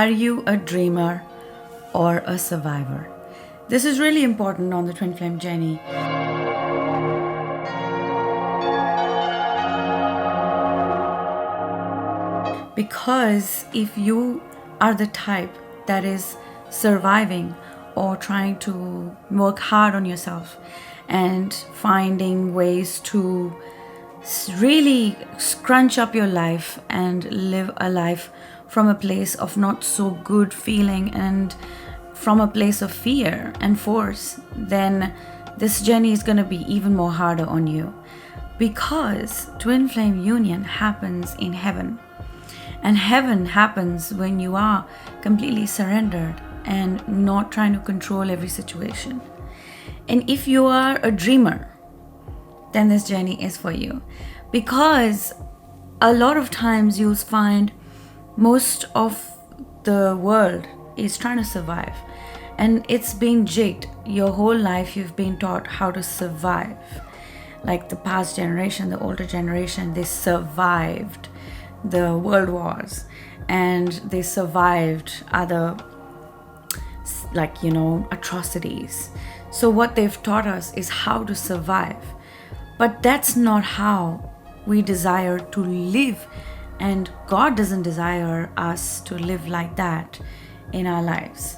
Are you a dreamer or a survivor? This is really important on the twin flame journey. Because if you are the type that is surviving or trying to work hard on yourself and finding ways to really scrunch up your life and live a life from a place of not so good feeling and from a place of fear and force, then this journey is going to be even more harder on you, because twin flame union happens in heaven. And heaven happens when you are completely surrendered and not trying to control every situation. And if you are a dreamer, then this journey is for you. Because a lot of times you'll find most of the world is trying to survive. And it's been jigged. Your whole life you've been taught how to survive. Like the past generation, the older generation, they survived the world wars and they survived other atrocities. So what they've taught us is how to survive, but that's not how we desire to live, and God doesn't desire us to live like that in our lives.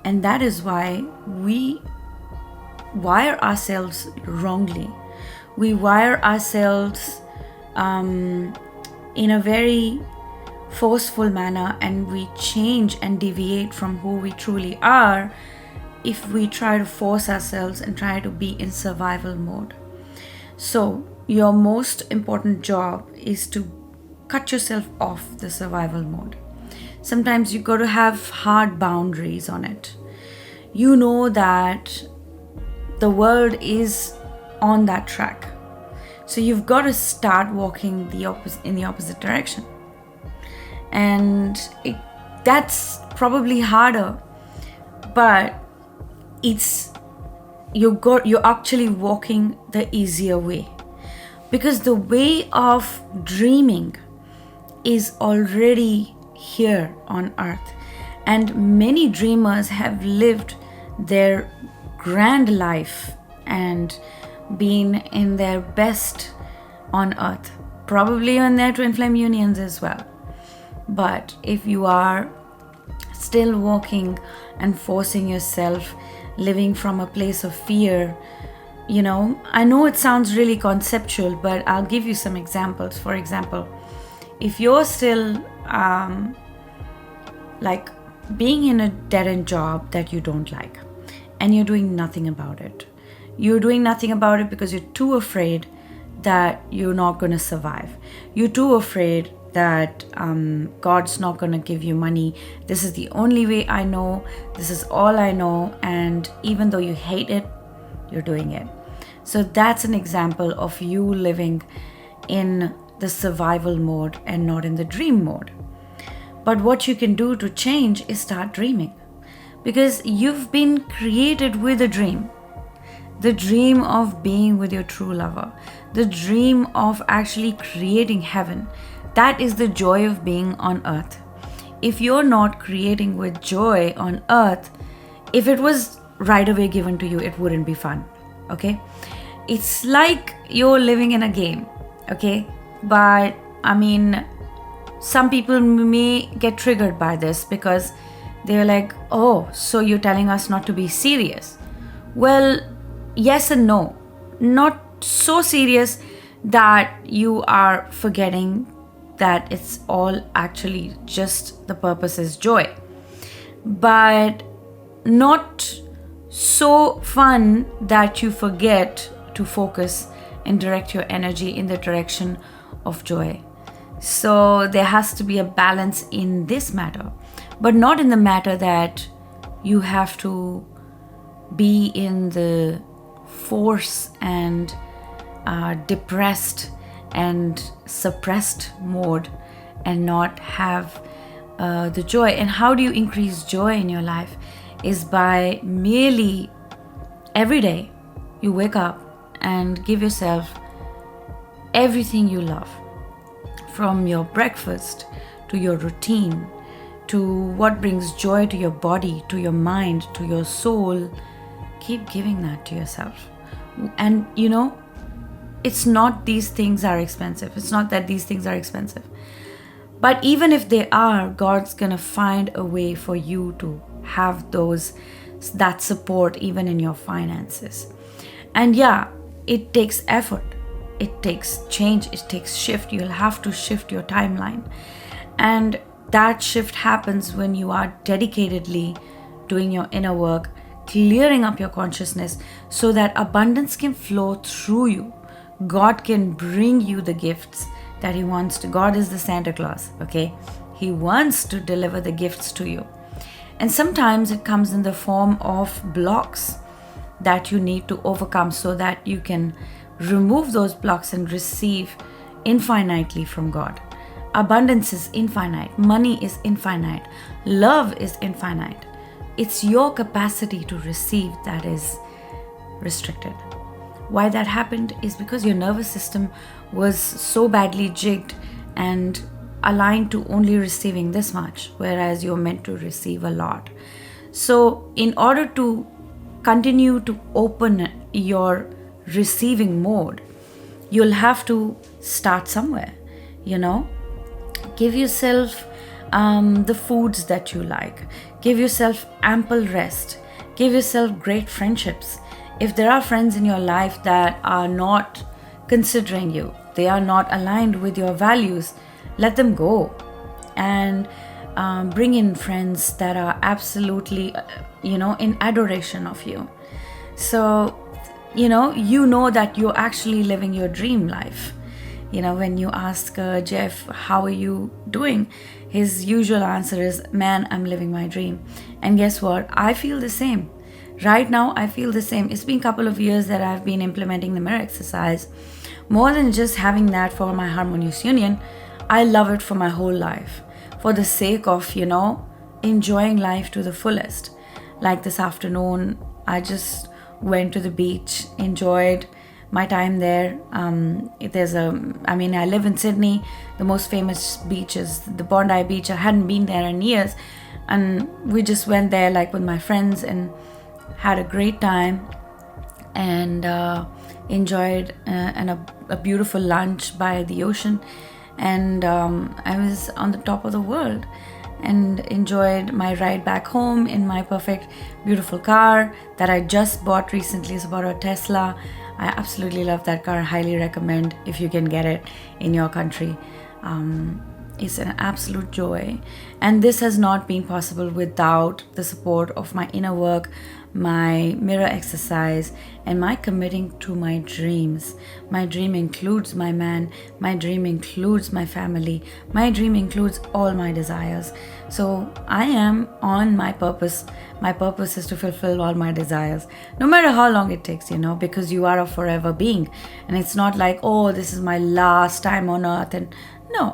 And that is why we wire ourselves wrongly. We wire ourselves in a very forceful manner, and we change and deviate from who we truly are if we try to force ourselves and try to be in survival mode. So your most important job is to cut yourself off the survival mode. Sometimes you got to have hard boundaries on it. You know that the world is on that track, so you've got to start walking in the opposite direction. And that's probably harder, but you're actually walking the easier way, because the way of dreaming is already here on earth, and many dreamers have lived their grand life and been in their best on earth, probably on their twin flame unions as well. But if you are still walking and forcing yourself, living from a place of fear, I know it sounds really conceptual, but I'll give you some examples. For example, if you're still being in a dead-end job that you don't like, and you're doing nothing about it. You're doing nothing about it because you're too afraid that you're not going to survive. You're too afraid that God's not going to give you money. This is the only way I know. This is all I know. And even though you hate it, you're doing it. So that's an example of you living in the survival mode and not in the dream mode. But what you can do to change is start dreaming, because you've been created with a dream. The dream of being with your true lover, the dream of actually creating heaven. That is the joy of being on earth. If you're not creating with joy on earth, if it was right away given to you, it wouldn't be fun, okay? It's like you're living in a game, okay? But some people may get triggered by this because they're like, oh, so you're telling us not to be serious. Well, yes and no. Not so serious that you are forgetting that it's all actually just the purpose is joy. But not so fun that you forget to focus and direct your energy in the direction of joy. So there has to be a balance in this matter, but not in the matter that you have to be in the force and depressed and suppressed mode and not have the joy. And how do you increase joy in your life is by merely every day you wake up and give yourself everything you love, from your breakfast to your routine to what brings joy to your body, to your mind, to your soul, keep giving that to yourself. And it's not these things are expensive. It's not that these things are expensive. But even if they are, God's gonna find a way for you to have that support even in your finances. And yeah, it takes effort. It takes change. It takes shift. You'll have to shift your timeline. And that shift happens when you are dedicatedly doing your inner work, clearing up your consciousness so that abundance can flow through you. God can bring you the gifts that He wants to. God is the Santa Claus, okay? He wants to deliver the gifts to you. And sometimes it comes in the form of blocks that you need to overcome so that you can remove those blocks and receive infinitely from God. Abundance is infinite. Money is infinite. Love is infinite. It's your capacity to receive that is restricted. Why that happened is because your nervous system was so badly jigged and aligned to only receiving this much, whereas you're meant to receive a lot. So in order to continue to open your receiving mode, you'll have to start somewhere. Give yourself the foods that you like. Give yourself ample rest. Give yourself great friendships. If there are friends in your life that are not considering you, they are not aligned with your values, let them go. And bring in friends that are absolutely, in adoration of you. So, you know that you're actually living your dream life. When you ask Jeff, how are you doing? His usual answer is, man, I'm living my dream. And guess what? I feel the same. Right now, I feel the same. It's been a couple of years that I've been implementing the mirror exercise. More than just having that for my Harmonious Union, I love it for my whole life. For the sake of, enjoying life to the fullest. Like this afternoon, I just went to the beach, enjoyed my time there. I live in Sydney. The most famous beach is the Bondi Beach. I hadn't been there in years. And we just went there with my friends and had a great time and enjoyed a beautiful lunch by the ocean. And I was on the top of the world and enjoyed my ride back home in my perfect, beautiful car that I just bought recently. It's about a Tesla. I absolutely love that car. Highly recommend if you can get it in your country. It's an absolute joy. And this has not been possible without the support of my inner work, my mirror exercise, and my committing to my dreams. My dream includes my man. My dream includes my family. My dream includes all my desires. So I am on my purpose. My purpose is to fulfill all my desires, no matter how long it takes, because you are a forever being. And it's not like, oh, this is my last time on earth. And no,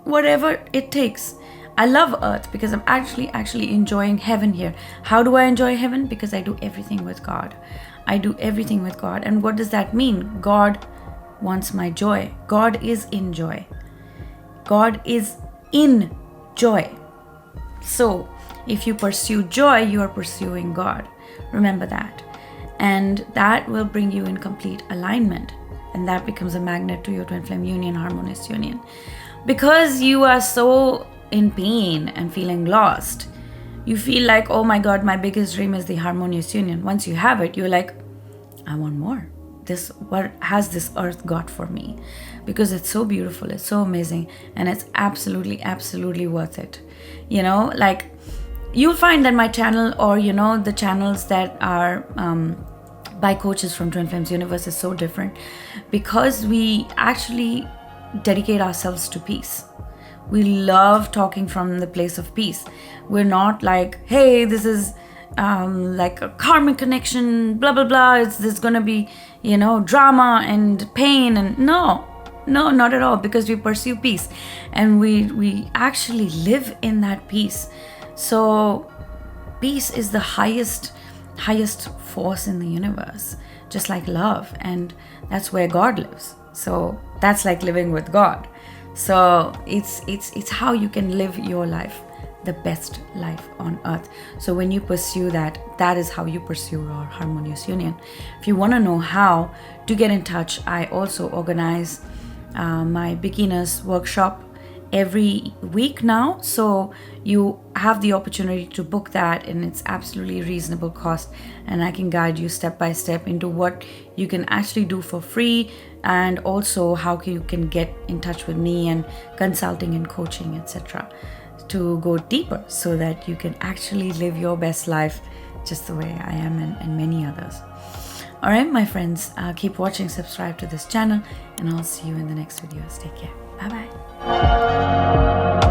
whatever it takes. I love earth because I'm actually enjoying heaven here. How do I enjoy heaven? Because I do everything with God. I do everything with God. And what does that mean? God wants my joy. God is in joy. God is in joy. So if you pursue joy, you are pursuing God. Remember that. And that will bring you in complete alignment. And that becomes a magnet to your twin flame union, harmonious union. Because you are so in pain and feeling lost, you feel like, oh my God, my biggest dream is the harmonious union. Once you have it, you're like, I want more. What has this earth got for me? Because it's so beautiful, it's so amazing, and it's absolutely worth it. You'll find that my channel, or the channels that are by coaches from Twin Flames Universe, is so different because we actually dedicate ourselves to peace. We love talking from the place of peace. We're not like, hey, this is like a karmic connection, blah, blah, blah. There's going to be, drama and pain. And no, not at all, because we pursue peace. And we actually live in that peace. So peace is the highest force in the universe, just like love. And that's where God lives. So that's like living with God. So it's how you can live your life the best life on earth. So when you pursue that, that is how you pursue your harmonious union. If you want to know how to get in touch, I also organize my beginners workshop every week now, so you have the opportunity to book that, and it's absolutely reasonable cost, and I can guide you step by step into what you can actually do for free, and also how you can get in touch with me and consulting and coaching, etc., to go deeper so that you can actually live your best life just the way I am, and many others. All right, my friends, keep watching, subscribe to this channel, and I'll see you in the next videos. Take care. Bye bye.